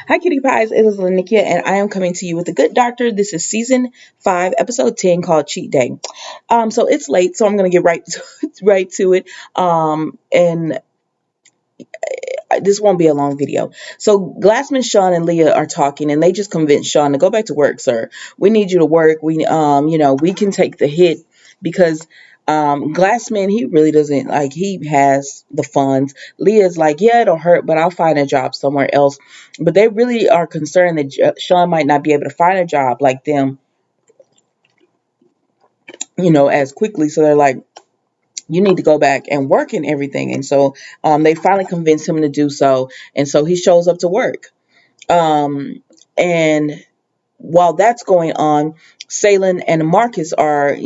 Hi, Kitty Pies. It is Lanickia, and I am coming to you with The Good Doctor. This is season 5, episode 10, called Cheat Day. So it's late, so I'm gonna get right to it. And this won't be a long video. So Glassman, Sean, and Leah are talking, and they just convinced Sean to go back to work, sir. We need you to work. We can take the hit because Glassman, he really doesn't like. He has the funds. Leah's like, yeah, it'll hurt, but I'll find a job somewhere else. But they really are concerned that Sean might not be able to find a job like them, as quickly. So they're like, you need to go back and work and everything. And so they finally convince him to do so. And so he shows up to work. And while that's going on, Salen and Marcus are,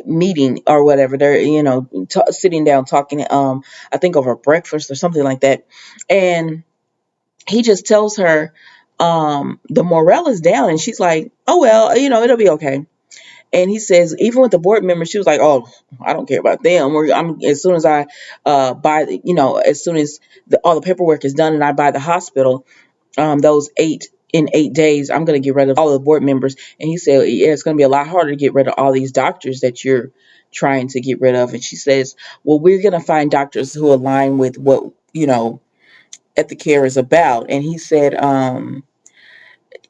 meeting or whatever. They're, sitting down talking, I think over breakfast or something like that. And he just tells her the morale is down. And she's like, oh, well, it'll be okay. And he says, even with the board members, she was like, "Oh, I don't care about them. As soon as I as soon as all the paperwork is done and I buy the hospital, those 8 days, I'm gonna get rid of all the board members." And he said, "Yeah, it's gonna be a lot harder to get rid of all these doctors that you're trying to get rid of." And she says, "Well, we're gonna find doctors who align with what Ethic Care is about." And he said,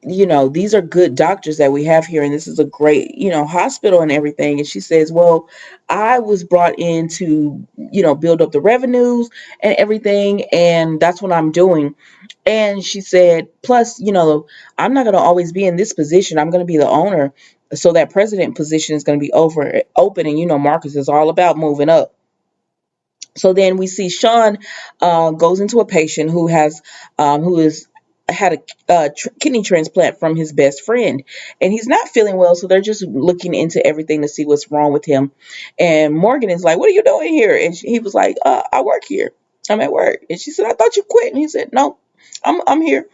these are good doctors that we have here, and this is a great, hospital and everything. And she says, well, I was brought in to, build up the revenues and everything, and that's what I'm doing. And she said, plus, I'm not going to always be in this position. I'm going to be the owner. So that president position is going to be open. And, Marcus is all about moving up. So then we see Sean goes into a patient who is had a kidney transplant from his best friend, and he's not feeling well. So they're just looking into everything to see what's wrong with him. And Morgan is like, "What are you doing here?" And he was like, "I work here. I'm at work." And she said, "I thought you quit." And he said, "No, I'm here."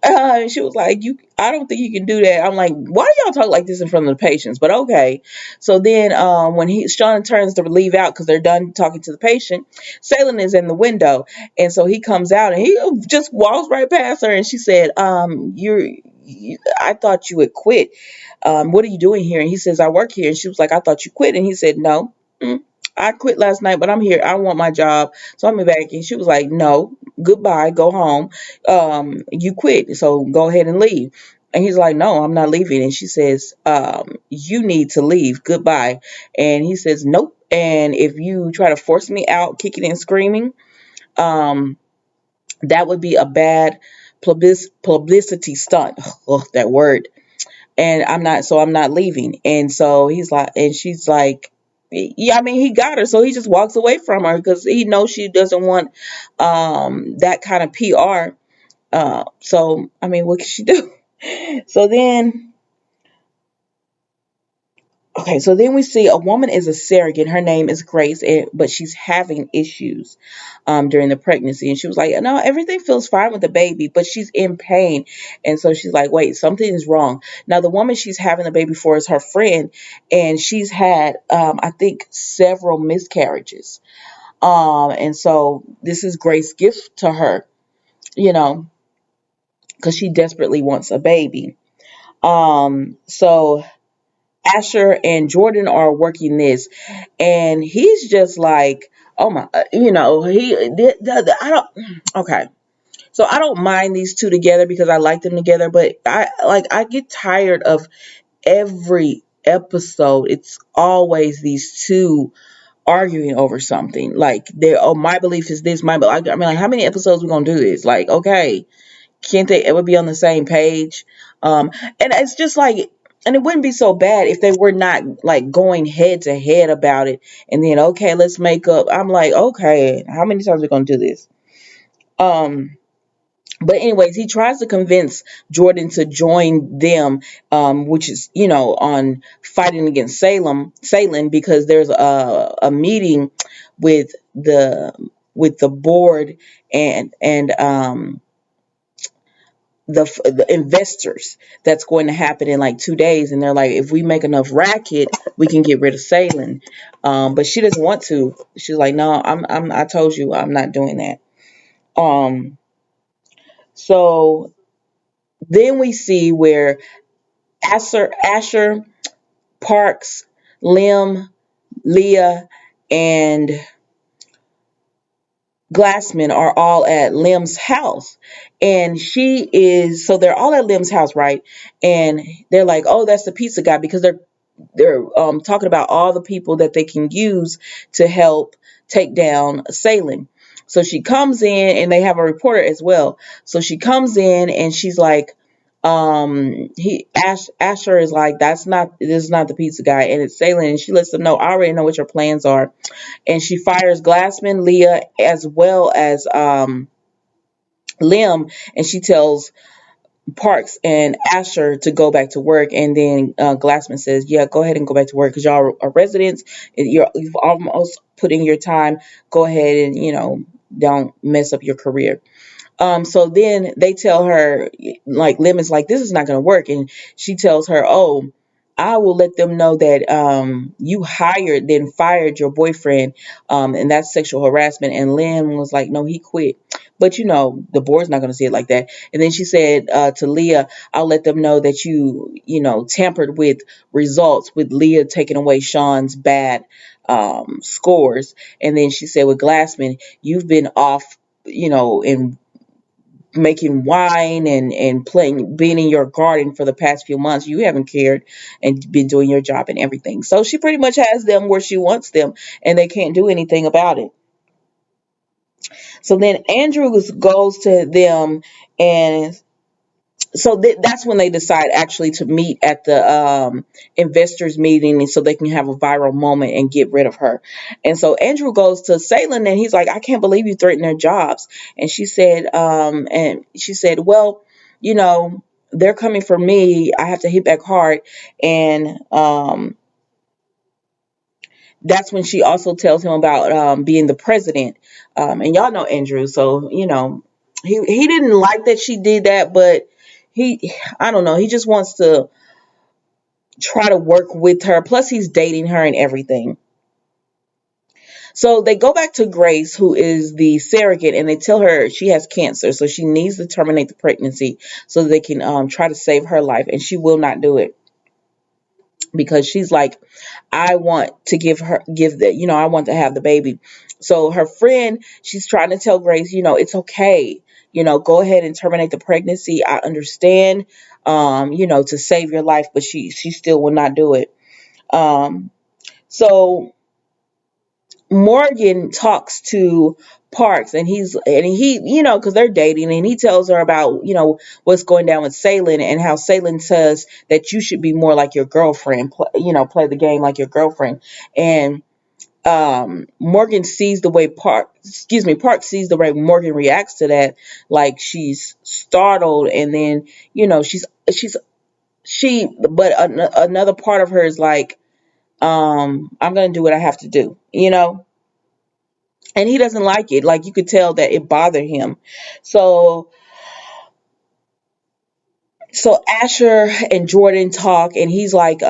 And she was like, I don't think you can do that." I'm like, why do y'all talk like this in front of the patients? But okay. So then when Sean turns to leave out because they're done talking to the patient, Salen is in the window. And so he comes out and he just walks right past her. And she said, I thought you had quit. What are you doing here? And he says, I work here. And she was like, I thought you quit. And he said, no. I quit last night, but I'm here. I want my job. So I'm back. And she was like, no, goodbye, go home. You quit. So go ahead and leave. And he's like, no, I'm not leaving. And she says, you need to leave. Goodbye. And he says, nope. And if you try to force me out, kicking and screaming, that would be a bad publicity stunt. Oh, that word. And I'm not leaving. And so she's like, yeah, I mean, he got her, so he just walks away from her because he knows she doesn't want that kind of PR. So I mean, what can she do? So then, okay, so then we see a woman is a surrogate. Her name is Grace, but she's having issues during the pregnancy. And she was like, no, everything feels fine with the baby, but she's in pain. And so she's like, wait, something is wrong. Now, the woman she's having the baby for is her friend, and she's had, I think, several miscarriages. And so this is Grace's gift to her, you know, because she desperately wants a baby. So Asher and Jordan are working this, and he's just like, oh my, I don't, okay. So I don't mind these two together because I like them together, but I get tired of every episode. It's always these two arguing over something. Like my belief is this, I mean, like, how many episodes we gonna do this? Like, okay, can't they ever be on the same page? And it's just like, and it wouldn't be so bad if they were not like going head to head about it. And then, okay, let's make up. I'm like, okay, how many times are we gonna do this? But anyways, he tries to convince Jordan to join them, which is, on fighting against Salen, because there's a meeting with the board and the investors that's going to happen in like 2 days. And they're like, if we make enough racket, we can get rid of Salen. But she doesn't want to. She's like, no, I told you I'm not doing that. So Then we see where Asher, Parks, Lim, Leah, and Glassman are all at Lim's house. And so they're all at Lim's house, right? And they're like, oh, that's the pizza guy, because they're talking about all the people that they can use to help take down Salen. So she comes in, and they have a reporter as well. So she comes in, and she's like, Asher is like, this is not the pizza guy, and it's Salen. And she lets them know, I already know what your plans are. And she fires Glassman, Leah, as well as Lim, and she tells Parks and Asher to go back to work. And then Glassman says, yeah, go ahead and go back to work, because y'all are residents. You've almost put in your time. Go ahead and, don't mess up your career. So then they tell her, like, Lim is like, this is not going to work. And she tells her, oh, I will let them know that you hired, then fired your boyfriend, and that's sexual harassment. And Lim was like, no, he quit. But, the board's not going to see it like that. And then she said to Leah, I'll let them know that you tampered with results, with Leah taking away Sean's bad scores. And then she said with Glassman, you've been off, in making wine and playing, being in your garden for the past few months. You haven't cared and been doing your job and everything. So she pretty much has them where she wants them, and they can't do anything about it. So then Andrew goes to them, and so that's when they decide actually to meet at the investors meeting, and so they can have a viral moment and get rid of her. And so Andrew goes to Salen, and he's like, I can't believe you threatened their jobs. And she said, well, they're coming for me. I have to hit back hard. And that's when she also tells him about being the president. And y'all know Andrew, so he didn't like that she did that, but I don't know, he just wants to try to work with her. Plus, he's dating her and everything. So they go back to Grace, who is the surrogate, and they tell her she has cancer, so she needs to terminate the pregnancy so they can try to save her life, and she will not do it, because she's like, I want to I want to have the baby. So her friend, she's trying to tell Grace, it's okay. Go ahead and terminate the pregnancy. I understand, to save your life, but she still will not do it. So Morgan talks to Parks, and he, because they're dating, and he tells her about, what's going down with Salen, and how Salen says that you should be more like your girlfriend, play the game like your girlfriend. And Morgan sees the way Parks sees the way Morgan reacts to that, like she's startled, and then, but another part of her is like, I'm gonna do what I have to do. And he doesn't like it. Like, you could tell that it bothered him. So Asher and Jordan talk, and he's like,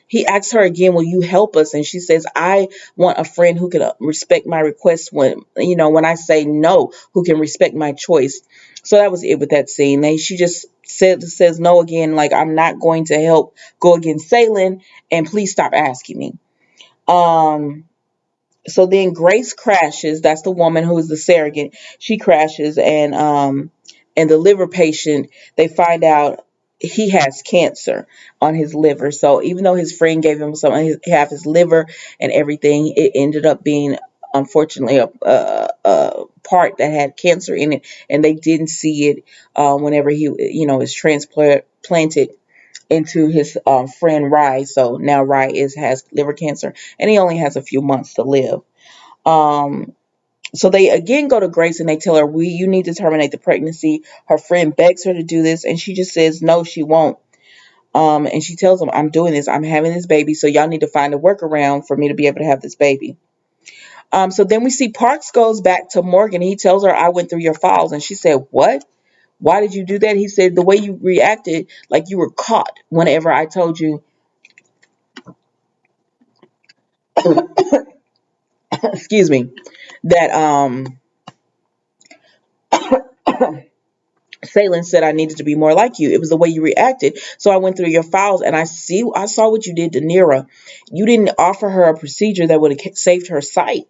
he asks her again, will you help us? And she says, I want a friend who can respect my request when I say no, who can respect my choice. So that was it with that scene. She just says no again, like, I'm not going to help go against Salen, and please stop asking me. So then Grace crashes. That's the woman who is the surrogate. She crashes, and the liver patient, they find out he has cancer on his liver. So even though his friend gave him half his liver and everything, it ended up being, unfortunately, a part that had cancer in it, and they didn't see it whenever he is transplanted into his friend Rye. So now Rye has liver cancer, and he only has a few months to live. Um, so they again go to Grace, and they tell her, you need to terminate the pregnancy. Her friend begs her to do this, and she just says no, she won't. And she tells them, I'm doing this. I'm having this baby, so y'all need to find a workaround for me to be able to have this baby. So then we see Parks goes back to Morgan. He tells her, I went through your files. And she said, what? Why did you do that? He said, the way you reacted, like you were caught whenever I told you, excuse me, that Salen said I needed to be more like you. It was the way you reacted. So I went through your files and I saw what you did to Nira. You didn't offer her a procedure that would have saved her sight.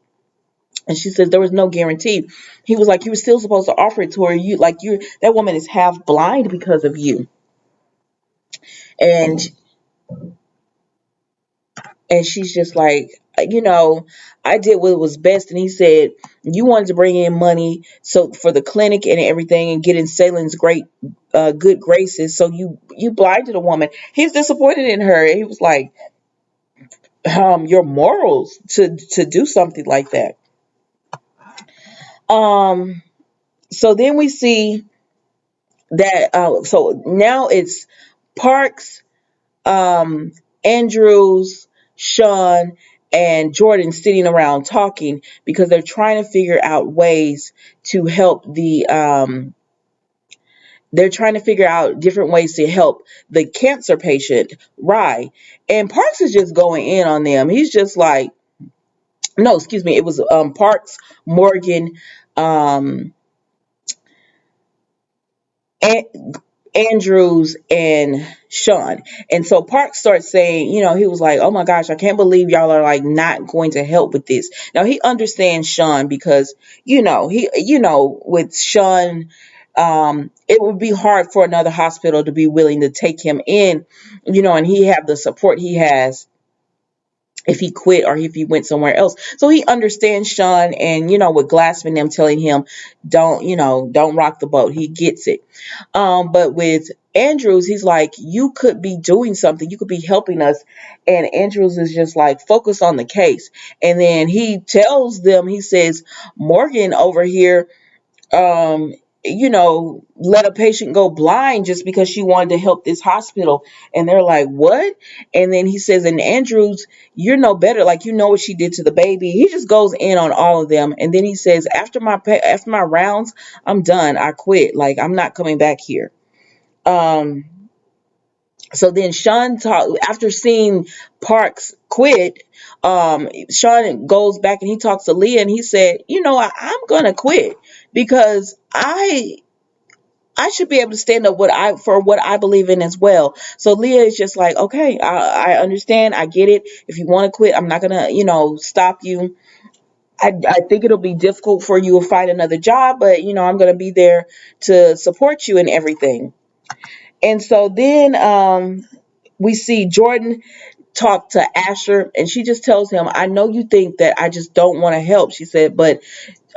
And she says there was no guarantee. He was like, you were still supposed to offer it to her. You that woman is half blind because of you. And she's just like, you know, I did what was best. And he said, you wanted to bring in money so for the clinic and everything and get in Salen's good graces. So you blinded a woman. He's disappointed in her. He was like, your morals to do something like that. Um, so then we see that, so now it's Parks, um, Andrews, Sean, and Jordan sitting around talking because they're trying to figure out ways to help they're trying to figure out different ways to help the cancer patient, Rye. And Parks is just going in on them. He's just like, no, excuse me, it was Parks, Morgan, um, and Andrews and Sean. And so Park starts saying, he was like, oh my gosh, I can't believe y'all are like not going to help with this. Now he understands Sean because, with Sean, it would be hard for another hospital to be willing to take him in, and he have the support he has if he quit or if he went somewhere else. So he understands Sean and, with Glassman them telling him, don't rock the boat. He gets it. But with Andrews, he's like, you could be doing something. You could be helping us. And Andrews is just like, focus on the case. And then he tells them, he says, Morgan over here, um, let a patient go blind just because she wanted to help this hospital. And they're like, what? And then he says, and Andrews, you're no better. Like, what she did to the baby. He just goes in on all of them. And then he says, after my rounds, I'm done. I quit. Like, I'm not coming back here. So then Sean after seeing Parks quit, Sean goes back and he talks to Leah and he said, I'm gonna quit because I should be able to stand up for what I believe in as well. So Leah is just like, okay, I understand, I get it. If you want to quit, I'm not gonna, stop you. I think it'll be difficult for you to find another job, but I'm gonna be there to support you and everything. And so then we see Jordan talk to Asher, and she just tells him, I know you think that I just don't want to help. She said, but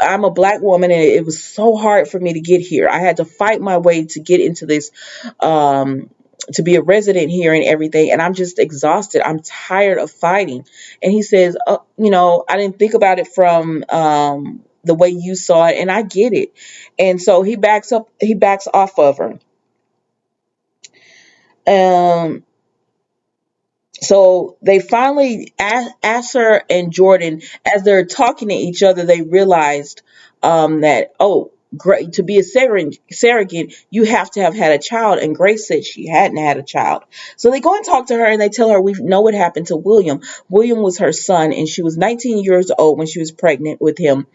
I'm a black woman, and it was so hard for me to get here. I had to fight my way to get into this, to be a resident here and everything. And I'm just exhausted. I'm tired of fighting. And he says, I didn't think about it from the way you saw it, and I get it. And so he backs off of her. Um, so they finally, Asher and Jordan, as they're talking to each other, they realized that, oh, great, to be a surrogate, you have to have had a child. And Grace said she hadn't had a child. So they go and talk to her and they tell her, we know what happened to William. William was her son, and she was 19 years old when she was pregnant with him.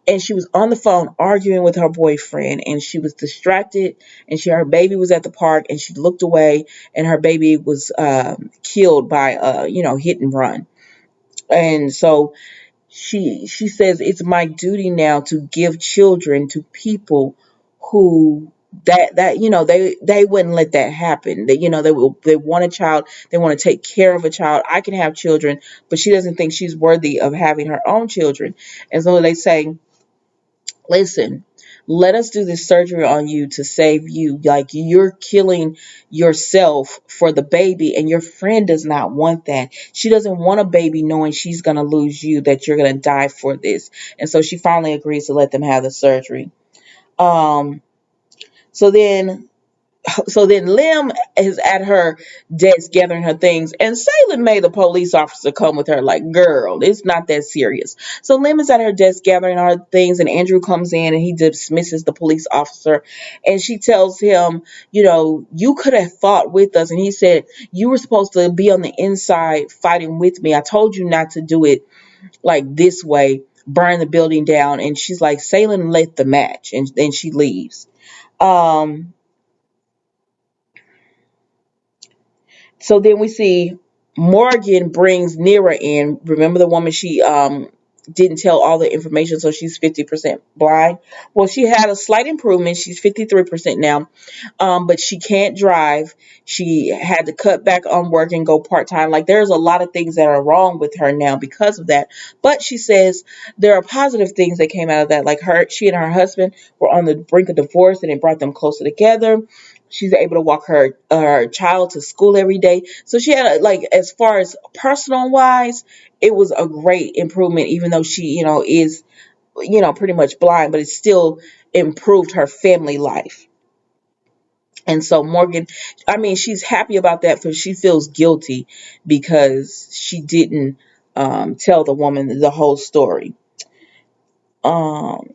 And she was on the phone arguing with her boyfriend, and she was distracted, and her baby was at the park, and she looked away, and her baby was killed by hit and run. And so she says, it's my duty now to give children to people who they wouldn't let that happen. They want a child, they want to take care of a child. I can have children, but she doesn't think she's worthy of having her own children. And so they say, listen, let us do this surgery on you to save you. Like, you're killing yourself for the baby, and your friend does not want that. She doesn't want a baby knowing she's going to lose you, that you're going to die for this. And so she finally agrees to let them have the surgery. Um, so then Lim is at her desk gathering her things, and Salem made the police officer come with her, like, girl, it's not that serious. So Lim is at her desk gathering her things, and Andrew comes in and he dismisses the police officer, and she tells him, you could have fought with us. And he said, you were supposed to be on the inside fighting with me. I told you not to do it like this way, burn the building down. And she's like, Salem lit the match, and then she leaves. Um, So then we see Morgan brings Nira in. Remember the woman she didn't tell all the information, so she's 50% blind. Well, she had a slight improvement. She's 53% now, but she can't drive. She had to cut back on work and go part time. Like there's a lot of things that are wrong with her now because of that. But she says there are positive things that came out of that. Like she and her husband were on the brink of divorce, and it brought them closer together. She's able to walk her child to school every day. So she had like as far as personal wise, it was a great improvement. Even though she is pretty much blind, but it still improved her family life. And so Morgan, I mean, she's happy about that, but she feels guilty because she didn't tell the woman the whole story. Um,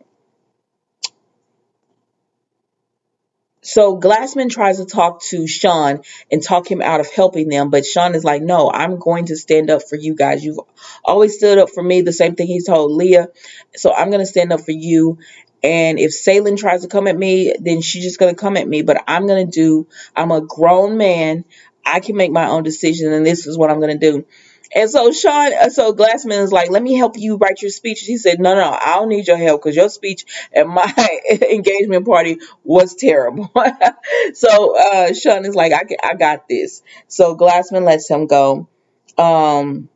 So Glassman tries to talk to Sean and talk him out of helping them, but Sean is like, "No, I'm going to stand up for you guys. You've always stood up for me." The same thing he told Leah. So I'm going to stand up for you. And if Salen tries to come at me, then she's just going to come at me. But I'm a grown man. I can make my own decision, and this is what I'm going to do. And so Glassman is like, "Let me help you write your speech." He said, "No, no, I don't need your help because your speech at my engagement party was terrible." So Sean is like, I got this. So Glassman lets him go. Um,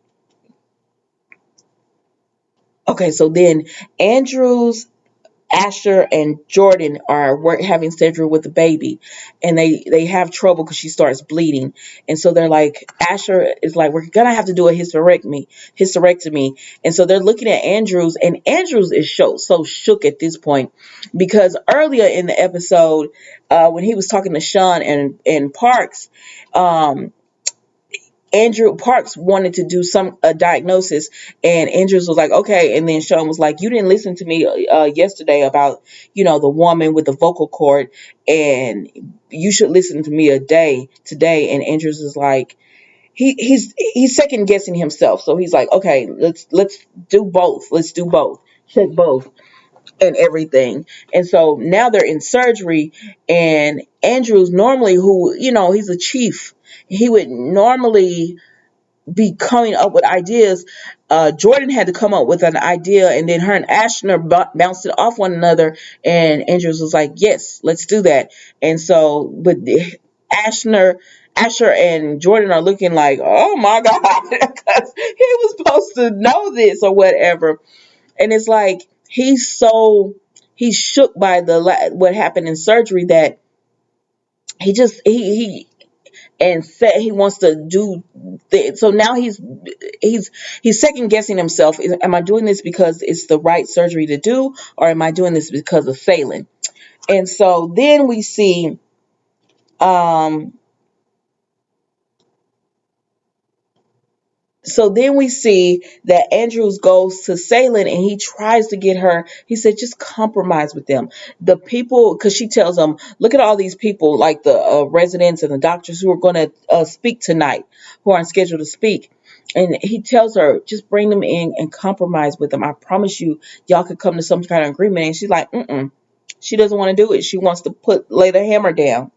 okay, so then Andrews, Asher, and Jordan are having surgery with the baby, and they have trouble because she starts bleeding, and so they're like, Asher is like, "We're gonna have to do a hysterectomy," and so they're looking at Andrews, and Andrews is so shook at this point because earlier in the episode, when he was talking to Sean and Parks, um, Andrew Parks wanted to do a diagnosis, and Andrews was like, "Okay," and then Sean was like, "You didn't listen to me yesterday about the woman with the vocal cord, and you should listen to me a day today." And Andrews is like, he's second guessing himself, so he's like, "Okay, let's do both. Let's do both. Check both." And everything. And so now they're in surgery, and Andrews normally, who he's a chief, he would normally be coming up with ideas. Jordan had to come up with an idea, and then her and Ashner bounced it off one another. And Andrews was like, "Yes, let's do that." And so, but Ashner, Asher, and Jordan are looking like, "Oh my God," because he was supposed to know this or whatever. And it's like he's shook by what happened in surgery that he just he and said he wants to do so now he's he's second guessing himself. Am I doing this because it's the right surgery to do, or am I doing this because of Salen? And so then we see um that Andrews goes to Salem and he tries to get her. He said, "Just compromise with them." The people, because she tells him, "Look at all these people, like the residents and the doctors who are going to speak tonight, who aren't scheduled to speak." And he tells her, "Just bring them in and compromise with them. I promise you, y'all could come to some kind of agreement." And she's like, "Mm-mm." She doesn't want to do it. She wants to lay the hammer down.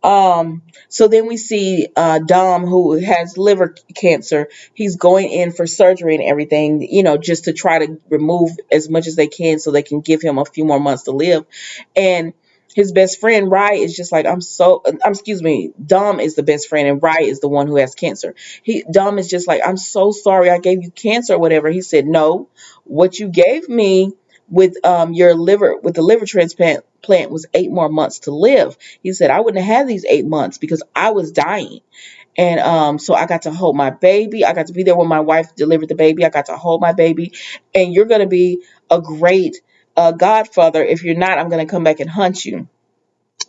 So then we see Dom, who has liver cancer. He's going in for surgery and everything, just to try to remove as much as they can so they can give him a few more months to live. And his best friend Rye is just like, excuse me, Dom is the best friend and Rye is the one who has cancer. Dom is just like, "I'm so sorry I gave you cancer," or whatever. He said, "No, what you gave me with the liver transplant was 8 more months to live." He said, "I wouldn't have had these 8 months because I was dying. And so I got to hold my baby. I got to be there when my wife delivered the baby. I got to hold my baby. And you're going to be a great godfather. If you're not, I'm going to come back and hunt you."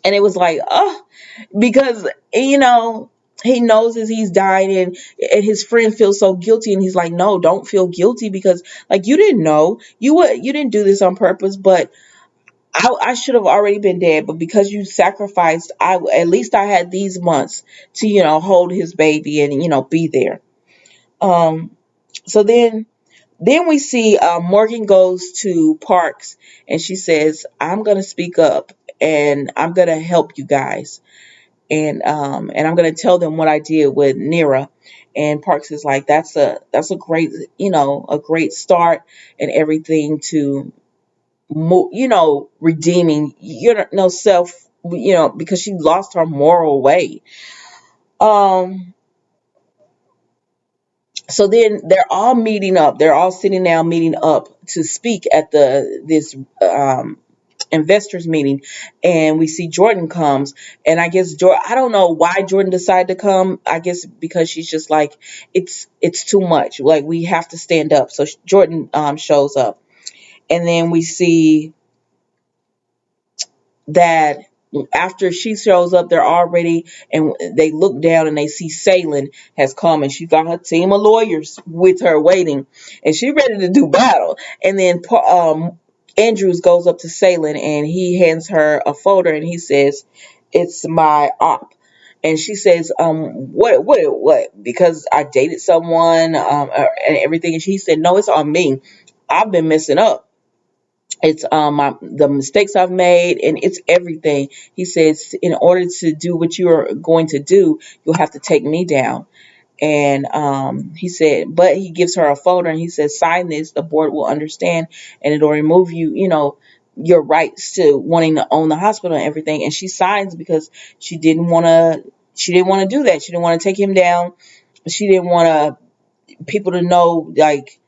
And it was like, oh, because, he knows as he's dying, and his friend feels so guilty, and he's like, "No, don't feel guilty because like you didn't know, you didn't do this on purpose, but I should have already been dead, but because you sacrificed, at least I had these months to hold his baby and be there." Um, so then we see Morgan goes to Parks and she says, "I'm gonna speak up." and I'm gonna help you guys. And I'm gonna tell them what I did with Nira. And Parks is like, that's a great, a great start and everything to redeeming self, because she lost her moral way. Um, so then they're all meeting up. They're all sitting down, meeting up to speak at this investors meeting, and we see Jordan comes. And I guess Jordan, I don't know why Jordan decided to come. I guess because she's just like, it's too much. Like, we have to stand up. So Jordan shows up, and then we see that after she shows up, they're already, and they look down and they see Salen has come, and she got her team of lawyers with her waiting, and she ready to do battle. And then Andrews goes up to Salen and he hands her a folder and he says, "It's my op." And she says, what? Because I dated someone, and everything. And she said, "No, it's on me. I've been messing up. It's the mistakes I've made, and it's everything." He says, "In order to do what you are going to do, you'll have to take me down." And he said, but he gives her a folder and he says, "Sign this. The board will understand, and it'll remove you, your rights to wanting to own the hospital and everything." And she signs because she didn't want to. She didn't want to do that. She didn't want to take him down. She didn't want people to know, like,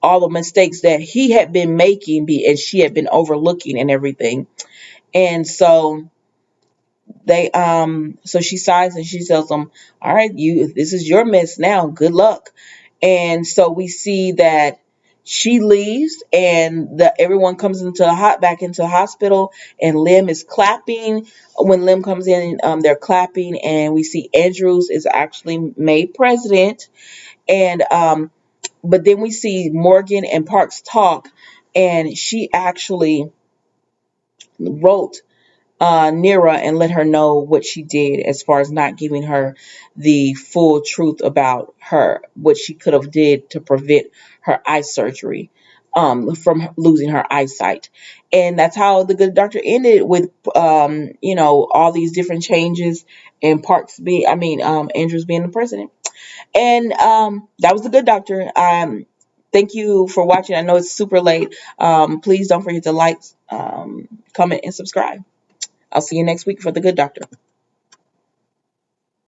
all the mistakes that he had been making, and she had been overlooking and everything. And so she signs and she tells them, "All right, this is your mess now. Good luck." And so we see that she leaves, and everyone comes back into the hospital, and Lim is clapping. When Lim comes in, they're clapping, and we see Andrews is actually made president. And but then we see Morgan and Parks talk, and she actually wrote Nira and let her know what she did, as far as not giving her the full truth about what she could have did to prevent her eye surgery, from losing her eyesight. And that's how The Good Doctor ended, with all these different changes, and Andrews being the president. And that was The Good Doctor. Thank you for watching. I know it's super late. Please don't forget to like, comment, and subscribe. I'll see you next week for The Good Doctor.